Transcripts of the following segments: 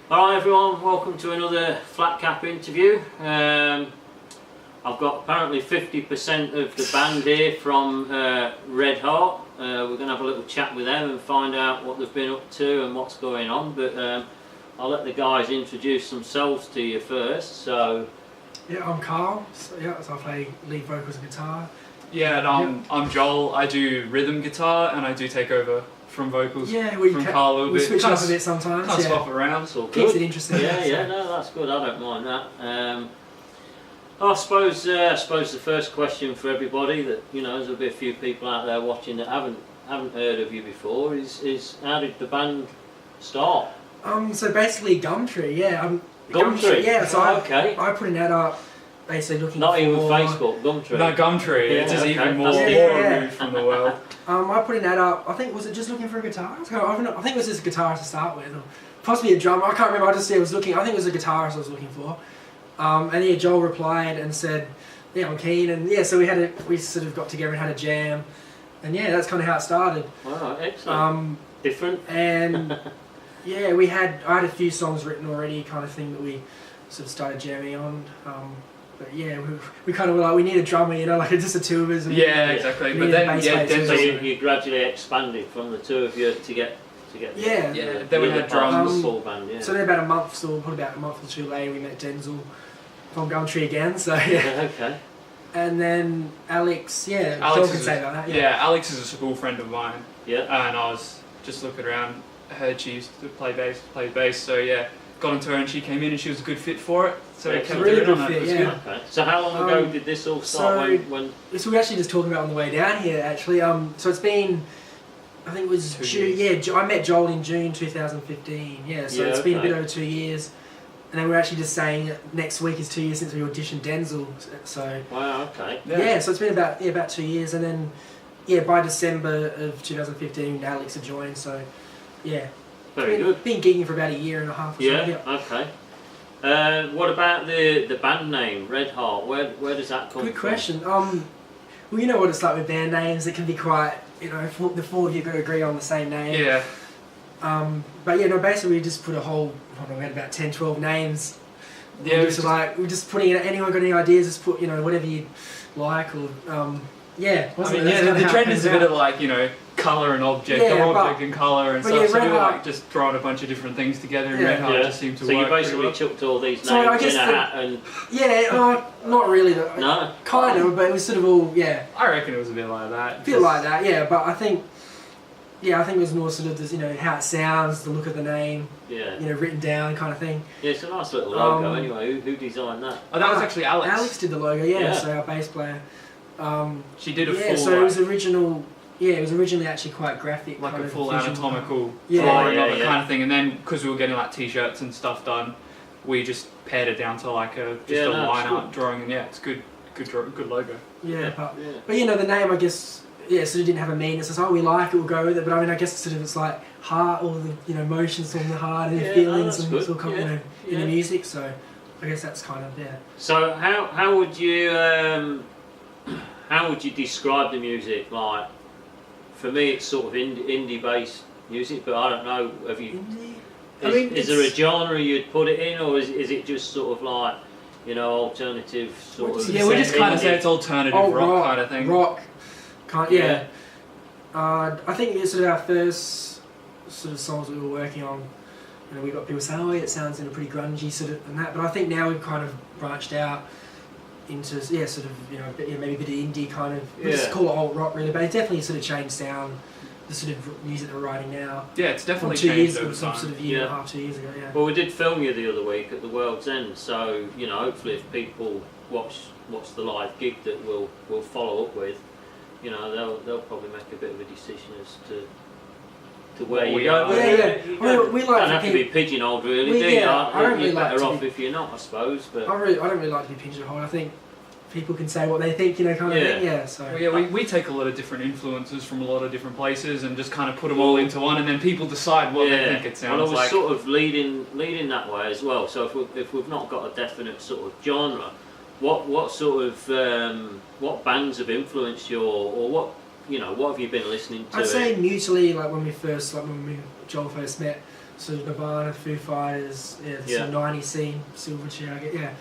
Alright everyone, welcome to another Flat Cap interview. I've got apparently 50% of the band here from Redheart. We're going to have a little chat with them and find out what they've been up to and what's going on. But I'll let the guys introduce themselves to you first. So, yeah, I'm Karl. So I play lead vocals and guitar. Yeah, and I'm Joel. I do rhythm guitar and I do take over from vocals from Karl a little bit. We switch up a bit sometimes. Can't swap around. It's all good. Keeps it interesting. No, that's good. I don't mind that. I suppose the first question for everybody that there'll be a few people out there watching that haven't heard of you before is how did the band start? So basically Gumtree, Gumtree. Yeah. So I put an ad up, basically looking not for. even Facebook, Gumtree. No, Gumtree. Yeah, it's just okay. even more removed from the world. I put an ad up. I think was it just looking for a guitarist? I think it was just a guitarist to start with, or possibly a drummer. I can't remember. I was looking. I think it was a guitarist I was looking for. And Joel replied and said, "Yeah, I'm keen." And so we sort of got together and had a jam, and that's kind of how it started. Wow, excellent. Different. And I had a few songs written already, kind of thing that we sort of started jamming on. But we kind of were like, we need a drummer, like just the two of us. And exactly. But then so you gradually expanded from the two of you to get. Then we had drums. Full band. So then about a month or two later, we met Denzel from Gumtree again. So okay. And then Alex, Joel can say about that. Yeah, Alex is a school friend of mine. Yeah. And I was just looking around, heard she used to play bass. So got into her and she came in and she was a good fit for it. So we kept really doing good it. fit, Okay. So how long ago did this all start? So we're actually just talking about on the way down here. Actually, so it's been. I think it was June. I met Joel in June 2015. It's been a bit over 2 years, and then we're actually just saying next week is 2 years since we auditioned Denzel. So wow, okay. So it's been about 2 years, and then by December of 2015, Alex had joined. So very good. Been gigging for about a year and a half. Or so. Okay. What about the band name Redheart? Where does that come from? Good question. Well, you know what it's like with band names. It can be quite, the four of you got to agree on the same name. Yeah. But basically we just put we had about 10, 12 names. Yeah. We're just putting in, anyone got any ideas, just put, whatever you like or, the trend is a bit of colour and object, object and colour and stuff. So we were just throwing a bunch of different things together and Redheart just seemed to work. So you basically chucked all these names in a hat and... not really. No? Kind of, but it was sort of all, I reckon it was a bit like that. But I think it was more sort of this, how it sounds, the look of the name, written down kind of thing. Yeah, it's a nice little logo anyway. Who designed that? Oh, that was actually Alex. Alex did the logo, so our bass player. She did a full... so it was originally actually quite graphic. Like kind a of full visual anatomical drawing of it kind of thing. And then, because we were getting t-shirts and stuff done, we just pared it down to a line art drawing. And it's good logo. But the name, I guess, sort of didn't have a meaning. It's just, we like it, we'll go with it. But I mean, I guess it's like heart, all the emotions from the heart and the feelings and it's all come in the music. So I guess that's kind of So how would you describe the music? Like, for me, it's sort of indie based music, but I don't know. Have you? Indie? Is there a genre you'd put it in, or is it just sort of like alternative sort of? Yeah, we just kind of say it's alternative rock kind of thing. Rock, I think it's sort of our first sort of songs we were working on. We got people saying, it sounds pretty grungy sort of and that, but I think now we've kind of branched out into sort of maybe a bit of indie kind of. We just call it alt rock really, but it definitely sort of changed sound. The sort of music that we're writing now. Yeah, it's definitely changed over time. Sort of year and a half, 2 years ago. Yeah. Well, we did film you the other week at the World's End, so hopefully if people watch the live gig that we'll follow up with, they'll probably make a bit of a decision as to where you go. We like don't have to be pigeonholed, really, do you? I don't really like better off if you're not, I suppose. But I don't really like to be pigeonholed. I think people can say what they think, kind of thing. So we take a lot of different influences from a lot of different places and just kind of put them all into one, and then people decide what they think it sounds like. Well, I was sort of leading that way as well. So if we've not got a definite sort of genre, what sort of what bands have influenced you, or what have you been listening to? I'd say mutually, like when Joel first met, sort of Nirvana, Foo Fighters, the sort of 90s scene, Silverchair, yeah.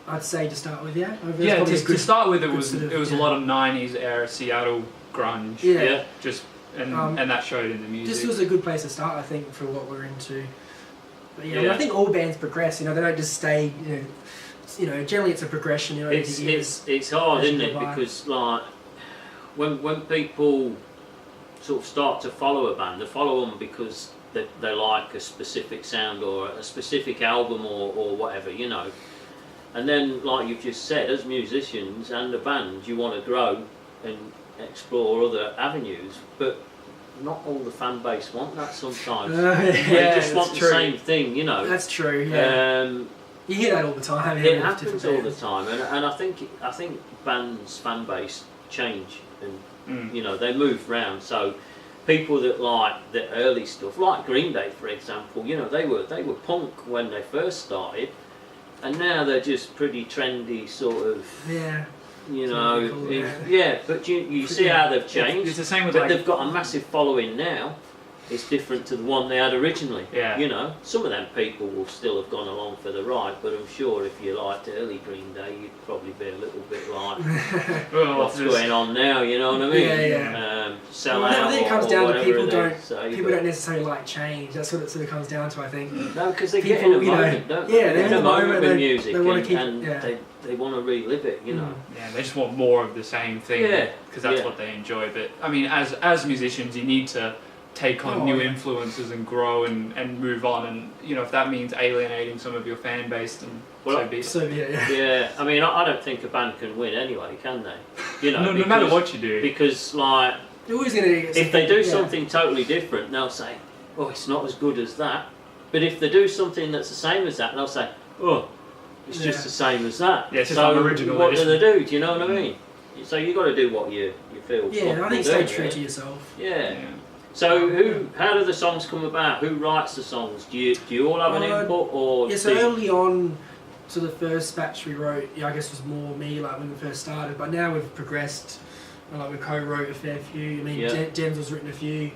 I'd say to start with, yeah. Yeah, to start with, it was a lot of 90s era Seattle grunge. Yeah. Just and that showed in the music. This was a good place to start, I think, for what we're into. But yeah, Yeah. I mean, I think all bands progress. They don't just stay. Generally it's a progression. It's hard, isn't it? Because like when people sort of start to follow a band, they follow them because they like a specific sound or a specific album or whatever, And then, like you've just said, as musicians and a band, you want to grow and explore other avenues, but not all the fan base want that sometimes. They just want the same thing, That's true, yeah. You hear that all the time. It happens all the time, and I think bands' fan base change, and they move round. So people that like the early stuff, like Green Day, for example, they were punk when they first started, and now they're just pretty trendy, sort of. Yeah. But you see how they've changed. It's the same with but they've got a massive following now. It's different to the one they had originally. Yeah. Some of them people will still have gone along for the ride, but I'm sure if you liked early Green Day, you'd probably be a little bit like, what's going on now? You know what I mean? Yeah. Sell out. I think it comes down to people don't necessarily like change. That's what it sort of comes down to, I think. No, because they get in a moment, don't they? Yeah, they're in a moment with music, they want to keep, and they want to relive it, Yeah, they just want more of the same thing. Because that's what they enjoy. But I mean, as musicians, you need to take on new influences and grow and move on, and if that means alienating some of your fan base, then so be it. Yeah, I mean, I don't think a band can win anyway, can they? No matter what you do, because like if they do something totally different, they'll say, oh, it's not as good as that. But if they do something that's the same as that, they'll say, oh, it's just the same as that. Yeah, it's just so original. What do they do? Do you know what I mean? So you got to do what you feel. Yeah, I think stay true to yourself. Yeah. So how do the songs come about? Who writes the songs? Do you all have an input, or? Yeah, so early on, the first batch we wrote, I guess was more me, like when we first started. But now we've progressed. Like we co-wrote a fair few. I mean, Denzel's written a few.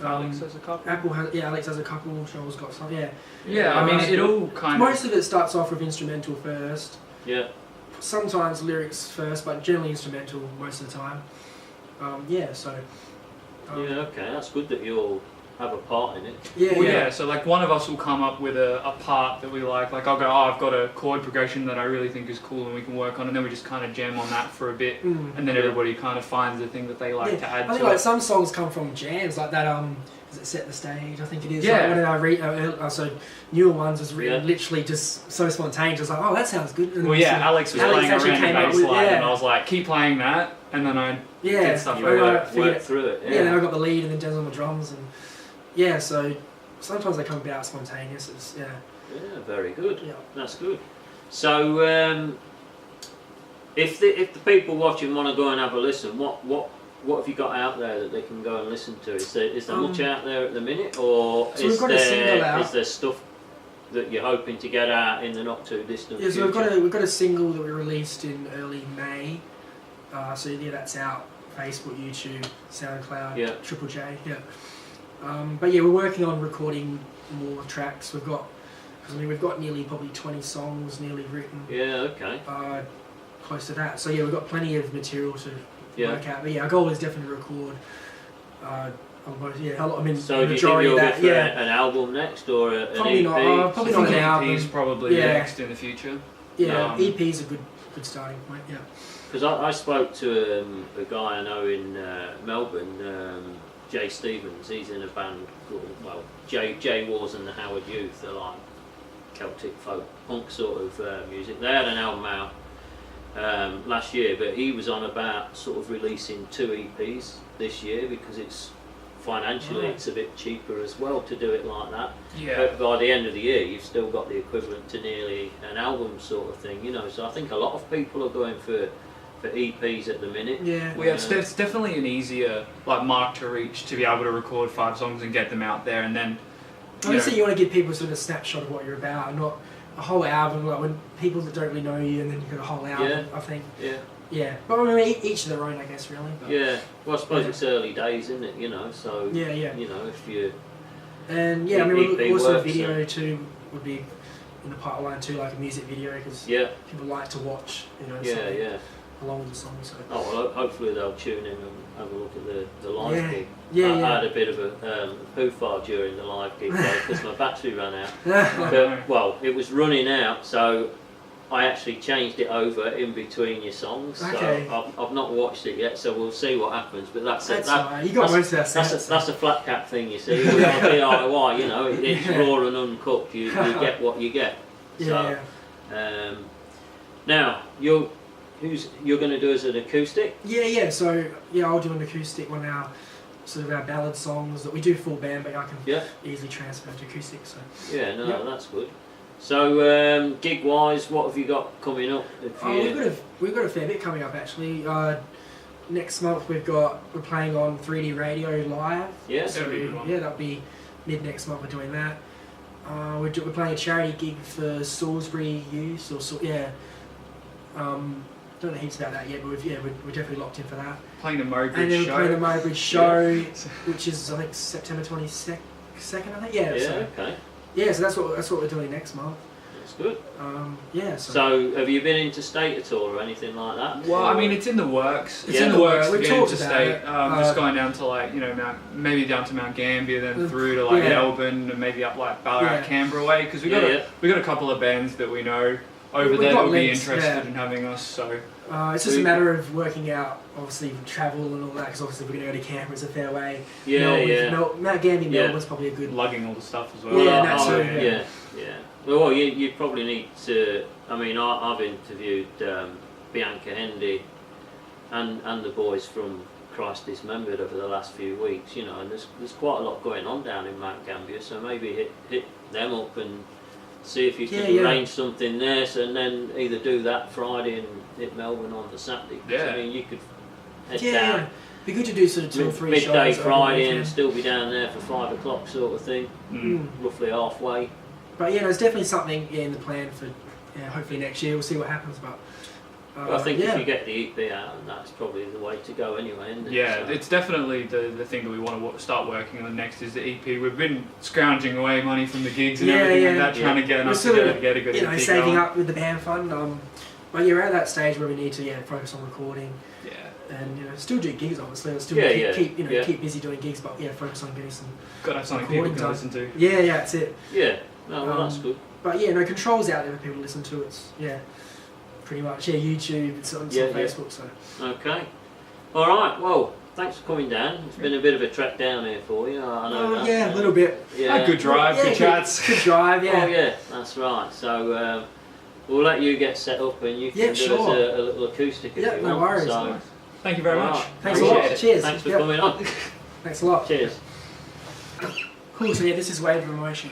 Alex has a couple. Alex has a couple. Joel's got some. Yeah. Yeah, I mean, it all kind most of it starts off with instrumental first. Yeah. Sometimes lyrics first, but generally instrumental most of the time. Okay, that's good that you all have a part in it. Yeah. So like one of us will come up with a part that we like I'll go, I've got a chord progression that I really think is cool and we can work on, and then we just kind of jam on that for a bit, and then everybody kind of finds the thing that they like to add. I think some songs come from jams, like that. Is it Set the Stage? I think it is. Yeah. Like when I read, so newer ones was written literally just so spontaneous. I was like, oh, that sounds good. And Alex was playing around the bass line, and I was like, keep playing that, and then I did stuff work through it. Yeah, then I got the lead, and then Denzel on the drums, and so sometimes they come about spontaneous. Yeah, very good. Yeah, that's good. So if the people watching want to go and have a listen, what have you got out there that they can go and listen to? Is there much out there at the minute, or is there stuff that you're hoping to get out in the not too distant future? Yeah, so we've got a single that we released in early May. That's out. Facebook, YouTube, SoundCloud, Triple J. Yeah. But we're working on recording more tracks. We've got nearly probably 20 songs nearly written. Yeah. Okay. Close to that. So we've got plenty of material to work out. But our goal is definitely to record. So do you think you'll get for an album next, or an probably EP? Probably not an album. EP's probably next in the future. Yeah, EP's a good starting point. Yeah. Because I spoke to a guy I know in Melbourne, Jay Stevens. He's in a band called Jay Wars and the Howard Youth. They're like Celtic folk punk sort of music. They had an album out last year, but he was on about sort of releasing 2 EPs this year because it's financially it's a bit cheaper as well to do it like that. Yeah. But by the end of the year, you've still got the equivalent to nearly an album sort of thing, So I think a lot of people are going for EPs at the minute. Yeah. Well, it's definitely an easier mark to reach to be able to record 5 songs and get them out there, and then. Obviously, you want to give people sort of a snapshot of what you're about, and not a whole album. Like when people that don't really know you, and then you got a whole album. Yeah. I think. Yeah. Yeah, but I mean, each of their own, I guess, really. But, well, I suppose it's early days, isn't it? So. Yeah. If you And yeah, I mean, EP also works, video too would be in the pipeline too, like a music video, because people like to watch, you know, along with the song. So. Oh well, hopefully they'll tune in and have a look at the live gig. Yeah, I had a bit of a poo-fart during the live gig because my battery ran out. Well, it was running out, so I actually changed it over in between your songs. Okay. So I've not watched it yet, so we'll see what happens. But that's right. You got most of that. That's a flat cap thing, you see. With our DIY, you know, it's raw and uncooked. You get what you get. So, now you're going to do as an acoustic. Yeah. So I'll do an acoustic one now. Sort of our ballad songs that we do full band, but I can easily transfer to acoustic. So that's good. So gig wise, what have you got coming up? We've got a fair bit coming up actually. Next month we're playing on 3D Radio live. Yeah, so that'll be mid next month. We're doing that. We're playing a charity gig for Salisbury Youth, don't know heaps about that yet, but we're definitely locked in for that. Playing the Mowbridge show. And then show. we're playing the Mowbridge show, which is I think September 22nd, I think. So that's what we're doing next month. That's good. So have you been interstate at all or anything like that? Well, I mean, it's in the works. It's in the works. We've talked interstate. Just going down to maybe down to Mount Gambier, then through to Melbourne, and maybe up like Ballarat, Canberra way. Because we got a couple of bands that we know over there that would be interested in having us. So it's just a matter of working out, obviously, travel and all that. Because obviously we're going to go to Canberra, it's a fair way. Mount Gambier, Melbourne's probably a good. Lugging all the stuff as well. Well, you probably need to. I mean, I've interviewed Bianca Hendy and the boys from Christ Dismembered over the last few weeks, you know, and there's quite a lot going on down in Mount Gambier, so maybe hit them up and see if you can arrange something there, and then either do that Friday and hit Melbourne on the Saturday. I mean, you could head down. Be good to do sort of 2 or 3 shows. Midday Friday and still be down there for 5 o'clock sort of thing, roughly halfway. But there's definitely something in the plan for hopefully next year. We'll see what happens. But I think if you get the EP out, that's probably the way to go anyway, isn't it? Yeah, it's definitely the thing that we want to start working on next is the EP. We've been scrounging away money from the gigs and everything like that, trying to get enough together to get a good EP saving going. up with the band fund. But we're at that stage where we need to focus on recording. And still do gigs obviously. Still keep busy doing gigs, but focus on getting some. Got to have something people can listen to. Yeah, that's it. Yeah, no, well, that's good. But Control's out there for people to listen to. It's pretty much YouTube. It's on Facebook. So okay, all right. Well, thanks for coming down. It's been a bit of a trek down here for you. I know. A little bit. Yeah, good drive, good chats. Good drive. Yeah. Oh yeah, that's right. So we'll let you get set up and you can do us a little acoustic if you want. No worries. So, thank you very much. Thanks a lot. Cheers. Thanks for coming on. Thanks a lot. Cheers. Cool. So this is Wave of Emotion.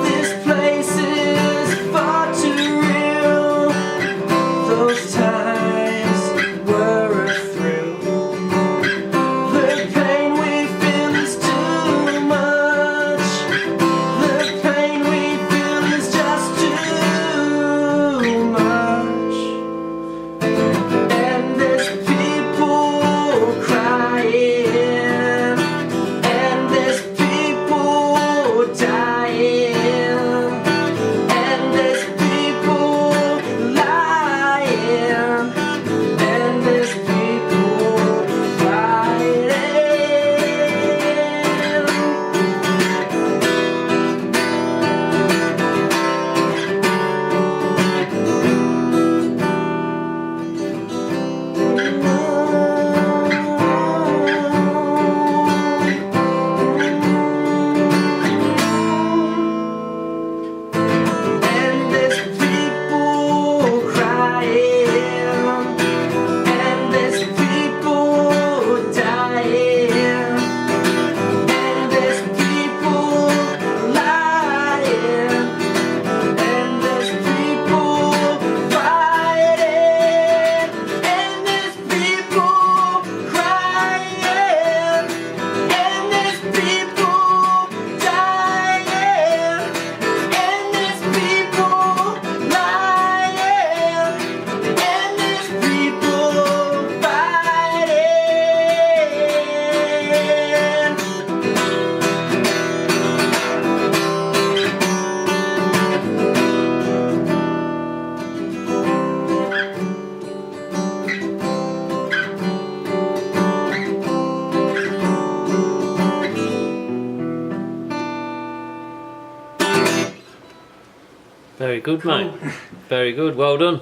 This place is Very good, Cool. mate. Very good. Well done.